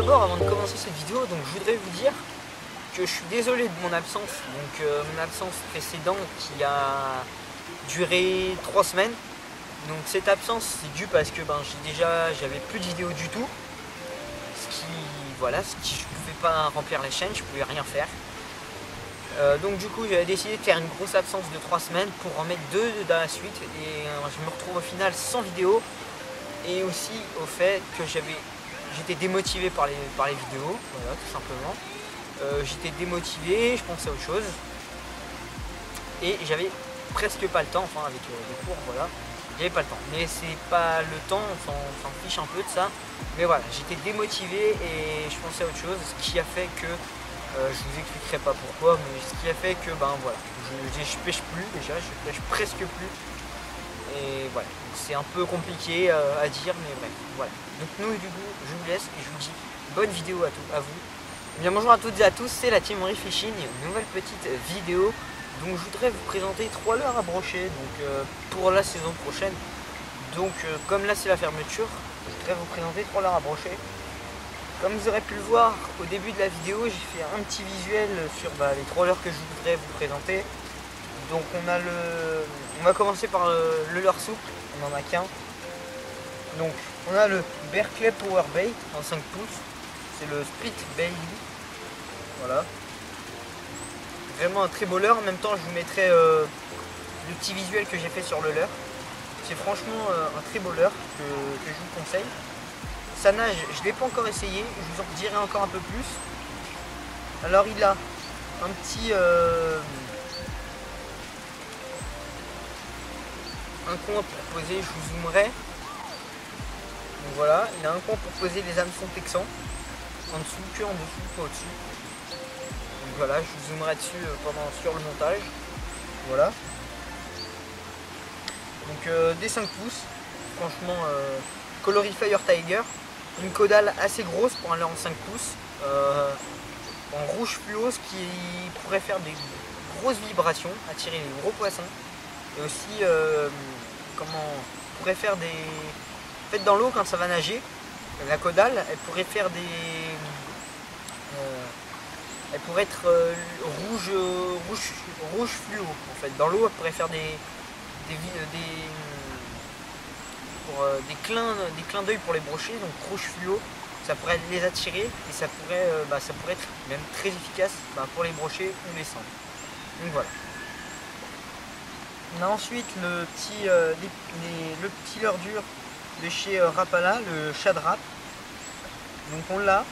d'abord, avant de commencer cette vidéo, donc je voudrais vous dire que je suis désolé de mon absence. Donc mon absence précédente qui a duré 3 semaines. Donc cette absence c'est dû parce que j'avais plus de vidéos du tout. Ce qui je pouvais pas remplir la chaîne, je pouvais rien faire. Donc du coup j'avais décidé de faire une grosse absence de 3 semaines pour en mettre 2 dans la suite. Et je me retrouve au final sans vidéo. Et aussi au fait que j'étais démotivé par les vidéos, voilà, tout simplement. J'étais démotivé, je pensais à autre chose. Et j'avais presque pas le temps, enfin avec les cours, voilà. J'avais pas le temps. Mais c'est pas le temps, on s'en fiche un peu de ça. Mais voilà, j'étais démotivé et je pensais à autre chose. Ce qui a fait que, je vous expliquerai pas pourquoi, mais ce qui a fait que, voilà, je pêche plus déjà, je pêche presque plus. Et voilà, c'est un peu compliqué à dire, mais bref, voilà. Donc nous, du coup, je vous laisse et je vous dis bonne vidéo à vous. Bien, bonjour à toutes et à tous, c'est la team Henry Fishing, une nouvelle petite vidéo. Donc je voudrais vous présenter 3 leurres à brocher pour la saison prochaine. Donc comme là c'est la fermeture, je voudrais vous présenter 3 leurres à brocher. Comme vous aurez pu le voir au début de la vidéo, j'ai fait un petit visuel sur les 3 leurres que je voudrais vous présenter. Donc on va commencer par le leurre souple, on n'en a qu'un. Donc on a le Berkley Power Bait en 5 pouces, c'est le Split Bailey, voilà. Vraiment un très beau leurre, en même temps je vous mettrai le petit visuel que j'ai fait sur le leurre. C'est franchement un très beau leurre que je vous conseille. Sa nage, je ne l'ai pas encore essayé, je vous en dirai encore un peu plus. Alors il a un petit... un coin pour poser, je vous zoomerai. Donc voilà, il a un coin pour poser les hameçons texans. En dessous, que en dessous, pas au-dessus. Donc voilà, je vous zoomerai dessus sur le montage. Voilà. Donc des 5 pouces. Franchement, coloris Fire Tiger. Une caudale assez grosse pour un leurre en 5 pouces. En rouge fluo, ce qui pourrait faire des grosses vibrations, attirer les gros poissons. Et aussi, pourrait faire des... En fait, dans l'eau, quand ça va nager, la caudale, elle pourrait faire des... elle pourrait être rouge fluo, en fait. Dans l'eau, elle pourrait faire des clins d'œil pour les brocher, donc rouge fluo. Ça pourrait les attirer et ça pourrait être même très efficace pour les brocher ou les cendres. Donc voilà. On a ensuite le petit leurre dur de chez Rapala, le Shadrap. Donc on l'a,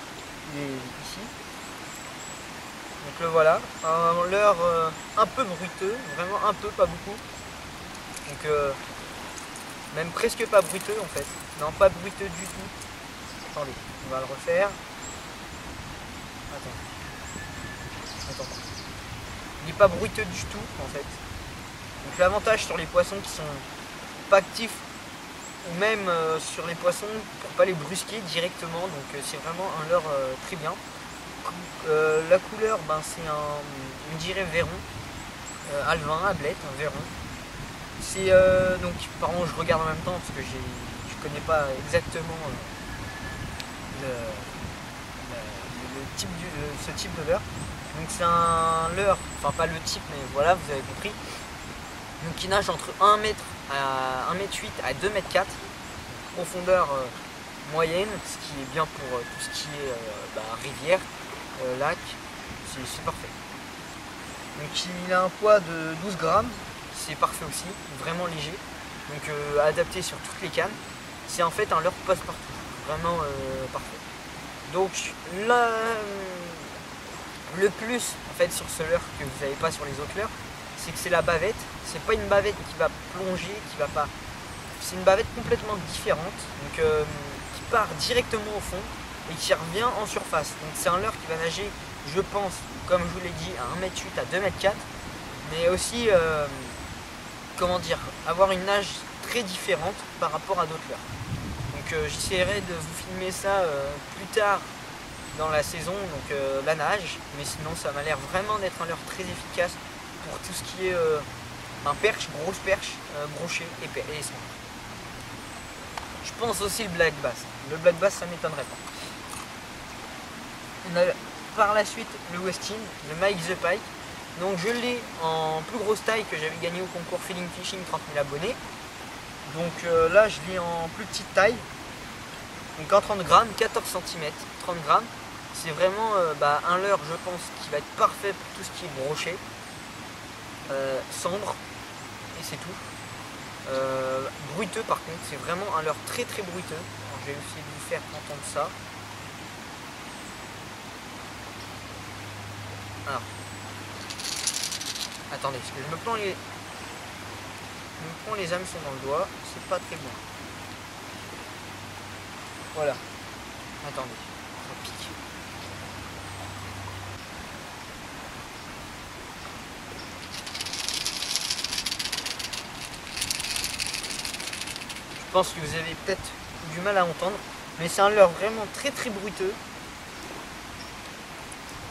il est ici. Donc le voilà, un leurre un peu bruiteux, vraiment un peu, pas beaucoup. Donc même presque pas bruiteux en fait. Non, pas bruiteux du tout. Attendez, on va le refaire. Attends. Il n'est pas bruiteux du tout en fait. Donc l'avantage sur les poissons qui sont pas actifs ou même sur les poissons pour pas les brusquer directement, donc c'est vraiment un leurre très bien. La couleur c'est on dirait verron, alevin, ablette, un verron. C'est donc pardon, je regarde en même temps parce que je connais pas exactement ce type de leurre. Donc c'est un leurre, enfin pas le type mais voilà, vous avez compris. Donc qui nage entre 1 m à 1,8 m à 2,4 m, profondeur moyenne, ce qui est bien pour tout ce qui est rivière, lac, c'est parfait. Donc il a un poids de 12 grammes, c'est parfait aussi, vraiment léger, donc adapté sur toutes les cannes. C'est en fait un leurre passe-partout, vraiment parfait. Donc là, le plus en fait sur ce leurre que vous n'avez pas sur les autres leurres, c'est que c'est la bavette. C'est pas une bavette qui va plonger, c'est une bavette complètement différente, donc qui part directement au fond et qui revient en surface. Donc c'est un leurre qui va nager, je pense, comme je vous l'ai dit, à 1,8 m à 2,4 m, mais aussi avoir une nage très différente par rapport à d'autres leurres. Donc j'essaierai de vous filmer ça plus tard dans la saison, donc la nage, mais sinon ça m'a l'air vraiment d'être un leurre très efficace pour tout ce qui est perche, grosse perche, brochet et son. Je pense aussi le black bass. Le black bass, ça m'étonnerait pas. On a par la suite le Westin, le Mike the Pike. Donc je l'ai en plus grosse taille que j'avais gagné au concours Feeling Fishing 30 000 abonnés. Donc là je l'ai en plus petite taille. Donc en 30 grammes, 14 cm, 30 grammes. C'est vraiment un leurre, je pense, qui va être parfait pour tout ce qui est brochet, cendre, et c'est tout. Bruiteux par contre, c'est vraiment un leurre très très bruiteux. Alors, je vais essayer de vous faire entendre ça. Alors, attendez, parce que je me prends les hameçons dans le doigt, c'est pas très bon. Voilà. Attendez, ça pique. Je pense que vous avez peut-être du mal à entendre, mais c'est un leurre vraiment très très bruiteux,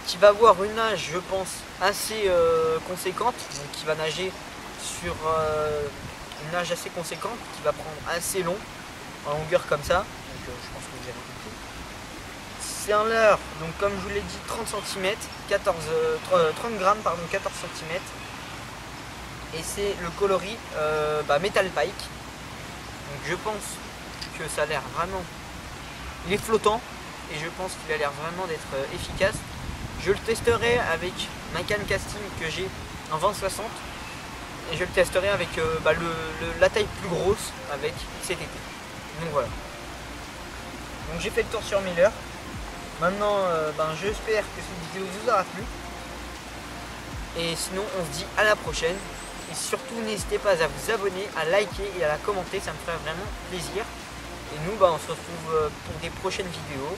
qui va avoir une nage, je pense, assez conséquente, donc qui va nager sur une nage assez conséquente, qui va prendre assez long, en longueur comme ça, donc je pense que vous avez compris. C'est un leurre, donc comme je vous l'ai dit, 30 cm, 30 grammes, pardon, 14 cm, et c'est le coloris Metal Pike. Donc je pense que ça a l'air vraiment, il est flottant et je pense qu'il a l'air vraiment d'être efficace. Je le testerai avec ma canne casting que j'ai en 20-60 et je le testerai avec la taille plus grosse avec cet été. Donc voilà. Donc j'ai fait le tour sur mes leurres. Maintenant j'espère que cette vidéo vous aura plu. Et sinon on se dit à la prochaine. Et surtout n'hésitez pas à vous abonner, à liker et à la commenter, ça me ferait vraiment plaisir. Et nous on se retrouve pour des prochaines vidéos.